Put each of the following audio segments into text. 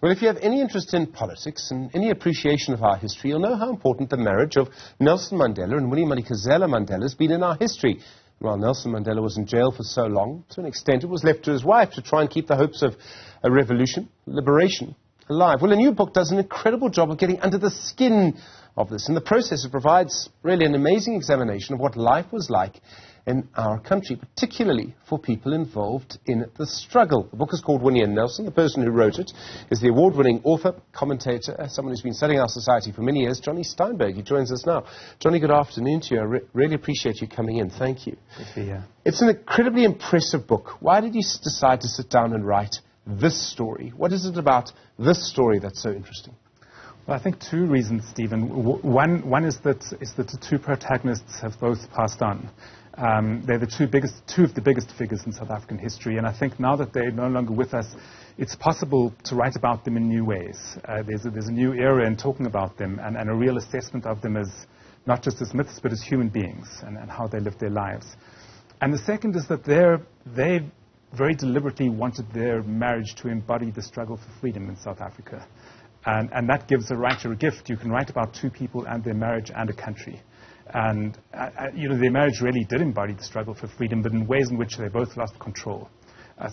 Well, if you have any interest in politics and any appreciation of our history, you'll know how important the marriage of Nelson Mandela and Winnie Madikizela-Mandela has been in our history. While Nelson Mandela was in jail for so long, to an extent it was left to his wife to try and keep the hopes of a revolution, liberation, alive. Well, a new book does an incredible job of getting under the skin of this. In the process, it provides really an amazing examination of what life was like in our country, particularly for people involved in the struggle. The book is called Winnie and Nelson. The person who wrote it is the award-winning author, commentator, someone who's been studying our society for many years, Jonny Steinberg. He joins us now. Jonny, good afternoon to you. I really appreciate you coming in. Thank you. Good to be here. It's an incredibly impressive book. Why did you decide to sit down and write this story? What is it about this story that's so interesting? Well, I think two reasons, Stephen. One is that the two protagonists have both passed on. They're two of the biggest figures in South African history, and I think now that they're no longer with us, it's possible to write about them in new ways. There's a new era in talking about them, and a real assessment of them as not just as myths, but as human beings, and how they lived their lives. And the second is that they very deliberately wanted their marriage to embody the struggle for freedom in South Africa. And that gives a writer a gift. You can write about two people and their marriage and a country. And, their marriage really did embody the struggle for freedom, but in ways in which they both lost control.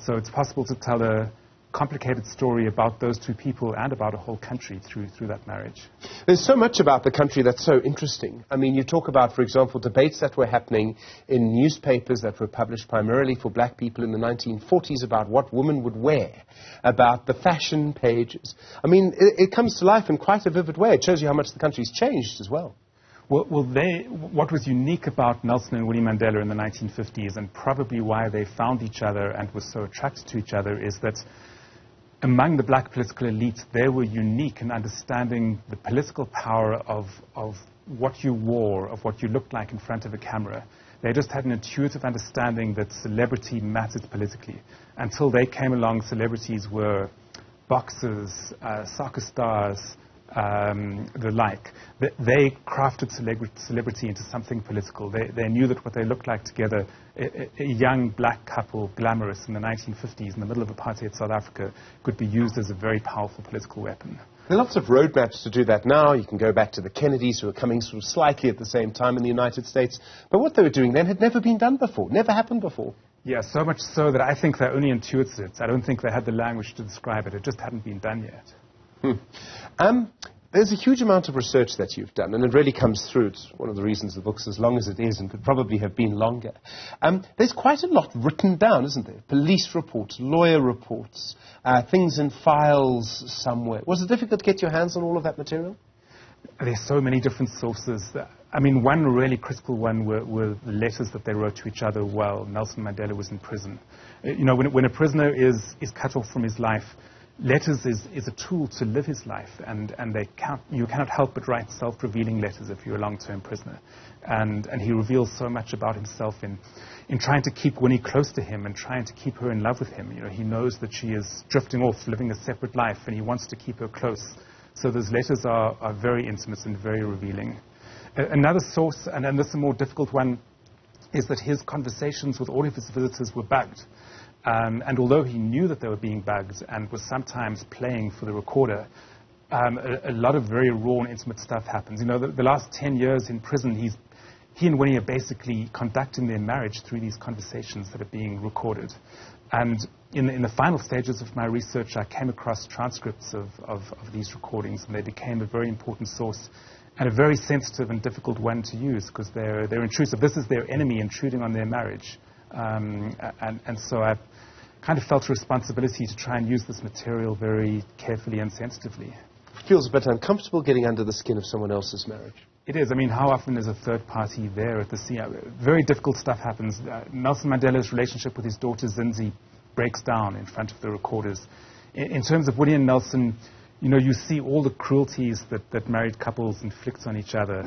So it's possible to tell a complicated story about those two people and about a whole country through that marriage. There's so much about the country that's so interesting. I mean, you talk about, for example, debates that were happening in newspapers that were published primarily for black people in the 1940s about what women would wear, about the fashion pages. I mean, it comes to life in quite a vivid way. It shows you how much the country's changed as well. Well, what was unique about Nelson and Winnie Mandela in the 1950s, and probably why they found each other and were so attracted to each other, is that among the black political elite, they were unique in understanding the political power of what you wore, of what you looked like in front of a camera. They just had an intuitive understanding that celebrity mattered politically. Until they came along, celebrities were boxers, soccer stars, the like. They crafted celebrity into something political. They knew that what they looked like together, a young black couple, glamorous in the 1950s in the middle of apartheid South Africa, could be used as a very powerful political weapon. There are lots of roadmaps to do that now. You can go back to the Kennedys, who were coming sort of slightly at the same time in the United States. But what they were doing then had never been done before, never happened before. Yeah, so much so that I think they only intuited it. I don't think they had the language to describe it. It just hadn't been done yet. There's a huge amount of research that you've done, and it really comes through. It's one of the reasons the book's as long as it is and could probably have been longer. There's quite a lot written down, isn't there? Police reports, lawyer reports, things in files somewhere. Was it difficult to get your hands on all of that material? There's so many different sources. I mean, one really critical one were the letters that they wrote to each other while Nelson Mandela was in prison. When a prisoner is cut off from his life, letters is a tool to live his life, and you cannot help but write self-revealing letters if you're a long-term prisoner. And he reveals so much about himself in trying to keep Winnie close to him and trying to keep her in love with him. He knows that she is drifting off, living a separate life, and he wants to keep her close. So those letters are very intimate and very revealing. Another source, and this is a more difficult one, is that his conversations with all of his visitors were bugged. And although he knew that they were being bugged and was sometimes playing for the recorder, a lot of very raw and intimate stuff happens. The last 10 years in prison, he and Winnie are basically conducting their marriage through these conversations that are being recorded. And in the final stages of my research, I came across transcripts of these recordings, and they became a very important source and a very sensitive and difficult one to use because they're intrusive. This is their enemy intruding on their marriage. And so I kind of felt a responsibility to try and use this material very carefully and sensitively. It feels a bit uncomfortable getting under the skin of someone else's marriage. It is. I mean, how often is a third party there at the scene? Very difficult stuff happens. Nelson Mandela's relationship with his daughter Zinzi breaks down in front of the recorders. In terms of Winnie and Nelson, you see all the cruelties that married couples inflict on each other.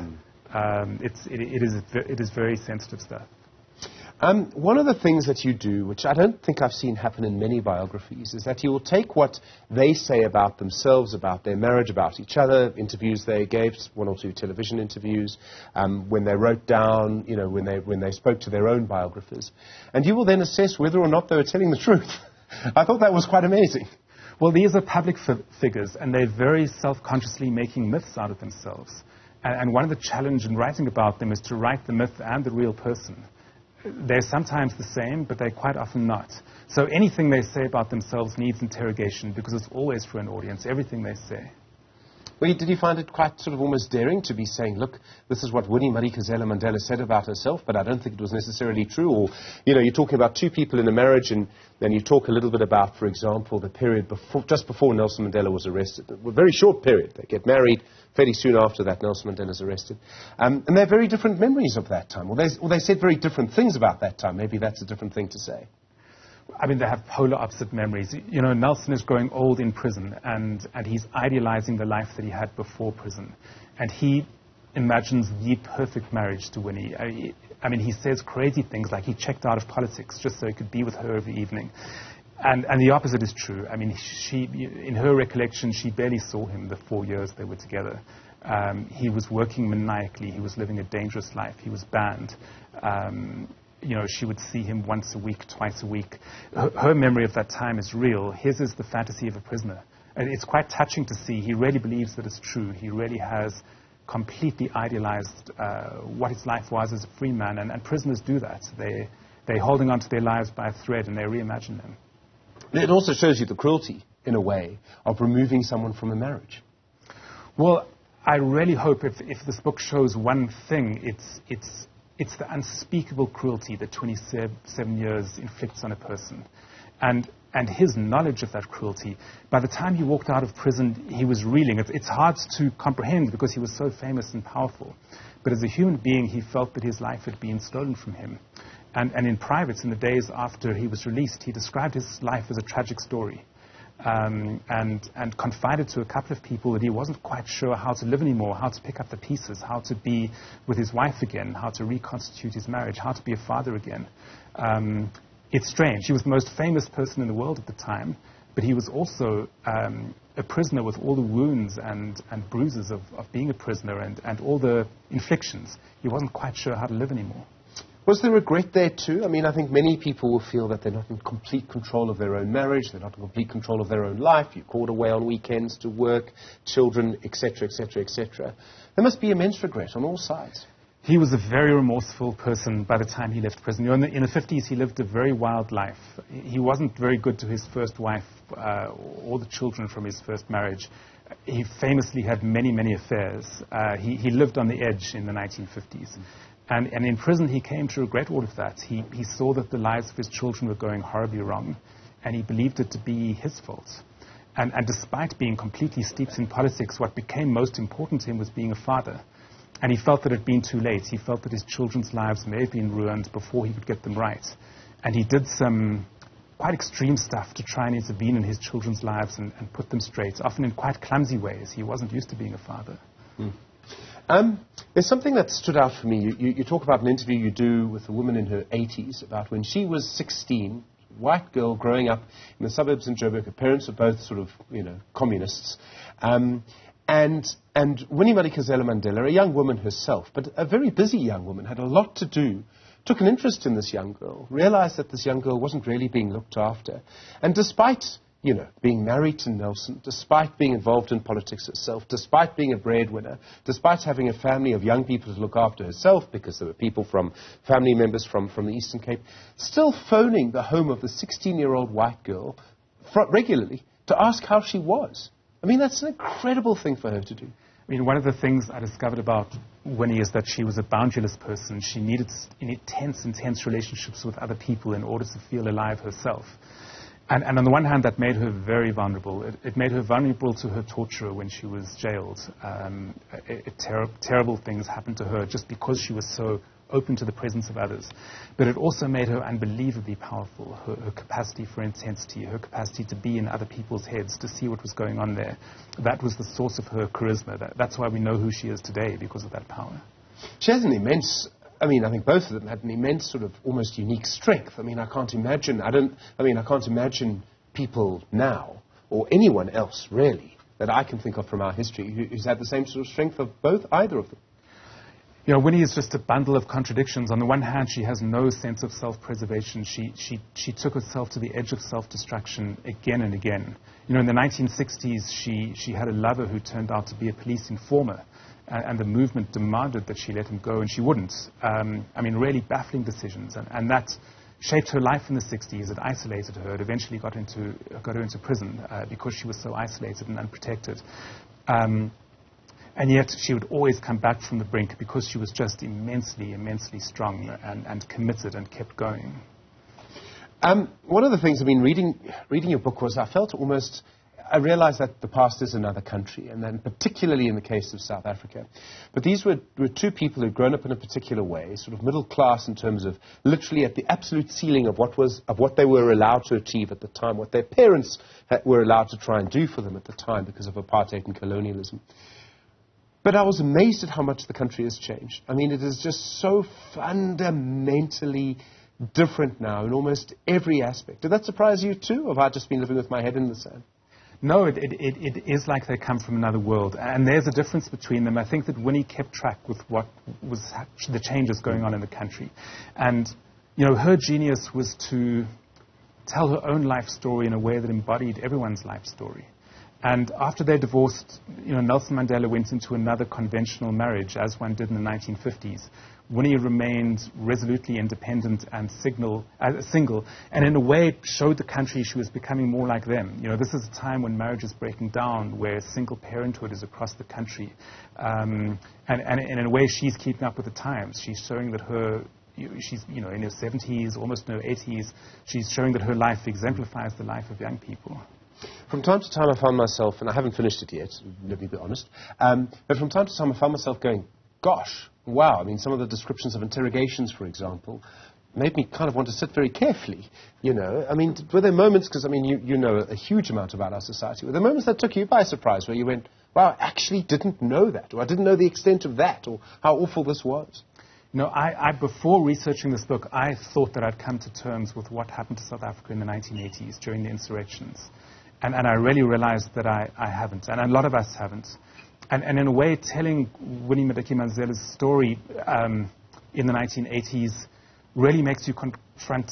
It is very sensitive stuff. One of the things that you do, which I don't think I've seen happen in many biographies, is that you will take what they say about themselves, about their marriage, about each other, interviews they gave, one or two television interviews, when they wrote down, when they spoke to their own biographers, and you will then assess whether or not they were telling the truth. I thought that was quite amazing. Well, these are public figures, and they're very self-consciously making myths out of themselves. And one of the challenges in writing about them is to write the myth and the real person. They're sometimes the same, but they're quite often not. So anything they say about themselves needs interrogation, because it's always for an audience, everything they say. Well, did you find it quite sort of almost daring to be saying, look, this is what Winnie Madikizela-Mandela said about herself, but I don't think it was necessarily true? Or, you're talking about two people in a marriage, and then you talk a little bit about, for example, the period just before Nelson Mandela was arrested. A very short period. They get married. Fairly soon after that, Nelson Mandela's arrested. And they're very different memories of that time. Or they said very different things about that time. Maybe that's a different thing to say. I mean, they have polar opposite memories. Nelson is growing old in prison, and he's idealizing the life that he had before prison. And he imagines the perfect marriage to Winnie. I mean, he says crazy things like he checked out of politics just so he could be with her every evening. And the opposite is true. I mean, in her recollection, she barely saw him the 4 years they were together. He was working maniacally. He was living a dangerous life. He was banned. She would see him once a week, twice a week. Her memory of that time is real. His is the fantasy of a prisoner. And it's quite touching to see. He really believes that it's true. He really has completely idealized what his life was as a free man. And prisoners do that. They're holding on to their lives by a thread, and they reimagine them. It also shows you the cruelty, in a way, of removing someone from a marriage. Well, I really hope if this book shows one thing, it's the unspeakable cruelty that 27 years inflicts on a person. And his knowledge of that cruelty, by the time he walked out of prison, he was reeling. It's hard to comprehend because he was so famous and powerful. But as a human being, he felt that his life had been stolen from him. And in private, in the days after he was released, he described his life as a tragic story. And confided to a couple of people that he wasn't quite sure how to live anymore, how to pick up the pieces, how to be with his wife again, how to reconstitute his marriage, how to be a father again. It's strange. He was the most famous person in the world at the time, but he was also a prisoner with all the wounds and bruises of being a prisoner and all the inflictions. He wasn't quite sure how to live anymore. Was there regret there too? I mean, I think many people will feel that they're not in complete control of their own marriage, they're not in complete control of their own life. You're called away on weekends to work, children, etc., etc., etc. There must be immense regret on all sides. He was a very remorseful person by the time he left prison. In the 50s, he lived a very wild life. He wasn't very good to his first wife or the children from his first marriage. He famously had many, many affairs. He lived on the edge in the 1950s. And in prison, he came to regret all of that. He saw that the lives of his children were going horribly wrong, and he believed it to be his fault. And despite being completely steeped in politics, what became most important to him was being a father. And he felt that it had been too late. He felt that his children's lives may have been ruined before he could get them right. And he did some quite extreme stuff to try and intervene in his children's lives and put them straight, often in quite clumsy ways. He wasn't used to being a father. There's something that stood out for me. You talk about an interview you do with a woman in her 80s about when she was 16, white girl growing up in the suburbs in Joburg. Her parents were both sort of, communists. And Winnie Madikizela-Mandela, a young woman herself, but a very busy young woman, had a lot to do, took an interest in this young girl, realized that this young girl wasn't really being looked after. And despite being married to Nelson, despite being involved in politics herself, despite being a breadwinner, despite having a family of young people to look after herself, because there were family members from the Eastern Cape, still phoning the home of the 16-year-old white girl regularly to ask how she was. I mean, that's an incredible thing for her to do. I mean, one of the things I discovered about Winnie is that she was a boundaryless person. She needed intense relationships with other people in order to feel alive herself. And on the one hand, that made her very vulnerable. It made her vulnerable to her torturer when she was jailed. Terrible things happened to her just because she was so open to the presence of others. But it also made her unbelievably powerful. Her capacity for intensity, her capacity to be in other people's heads, to see what was going on there. That was the source of her charisma. That's why we know who she is today, because of that power. She has an immense... I think both of them had an immense sort of almost unique strength. I can't imagine people now, or anyone else really, that I can think of from our history, who's had the same sort of strength of either of them. You know, Winnie is just a bundle of contradictions. On the one hand, she has no sense of self-preservation. She took herself to the edge of self-destruction again and again. You know, in the 1960s, she had a lover who turned out to be a police informer, and the movement demanded that she let him go, and she wouldn't. I mean, really baffling decisions, and that shaped her life in the 60s. It isolated her. It eventually got her into prison because she was so isolated and unprotected. And yet she would always come back from the brink because she was just immensely, immensely strong and committed and kept going. One of the things, I mean, reading your book was I realized that the past is another country, and then particularly in the case of South Africa. But these were two people who'd grown up in a particular way, sort of middle class in terms of literally at the absolute ceiling of what they were allowed to achieve at the time, what their parents were allowed to try and do for them at the time because of apartheid and colonialism. But I was amazed at how much the country has changed. I mean, it is just so fundamentally different now in almost every aspect. Did that surprise you too, or have I just been living with my head in the sand? No, it is like they come from another world. And there's a difference between them. I think that Winnie kept track with what was the changes going on in the country. And, you know, her genius was to tell her own life story in a way that embodied everyone's life story. And after they divorced, you know, Nelson Mandela went into another conventional marriage, as one did in the 1950s. Winnie remained resolutely independent and single, and in a way showed the country she was becoming more like them. You know, this is a time when marriage is breaking down, where single parenthood is across the country. And in a way, she's keeping up with the times. She's showing that she's, you know, in her 70s, almost in her 80s. She's showing that her life exemplifies the life of young people. From time to time I found myself, and I haven't finished it yet, let me be honest, but from time to time I found myself going, gosh, wow, I mean, some of the descriptions of interrogations, for example, made me kind of want to sit very carefully, you know. I mean, were there moments, because, I mean, you know a huge amount about our society, were there moments that took you by surprise, where you went, wow, I actually didn't know that, or I didn't know the extent of that, or how awful this was? No, before researching this book, I thought that I'd come to terms with what happened to South Africa in the 1980s during the insurrections. And I really realized that I haven't, and a lot of us haven't. And in a way, telling Winnie Madikizela-Mandela's story in the 1980s really makes you confront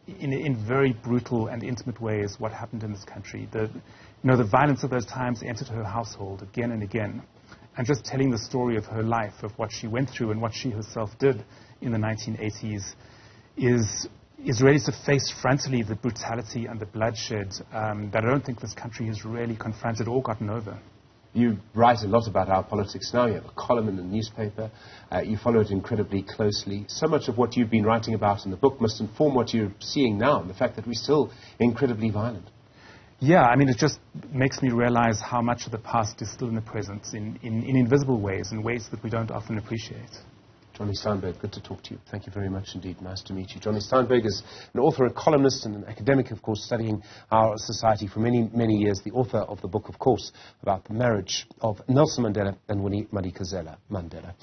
in very brutal and intimate ways what happened in this country. The violence of those times entered her household again and again. And just telling the story of her life, of what she went through and what she herself did in the 1980s is really to face frontally the brutality and the bloodshed that I don't think this country has really confronted or gotten over. You write a lot about our politics now. You have a column in the newspaper. You follow it incredibly closely. So much of what you've been writing about in the book must inform what you're seeing now, and the fact that we're still incredibly violent. Yeah, I mean, it just makes me realize how much of the past is still in the present, in invisible ways, in ways that we don't often appreciate. Jonny Steinberg, good to talk to you. Thank you very much indeed. Nice to meet you. Jonny Steinberg is an author, a columnist, and an academic, of course, studying our society for many, many years. The author of the book, of course, about the marriage of Nelson Mandela and Winnie Madikizela-Mandela.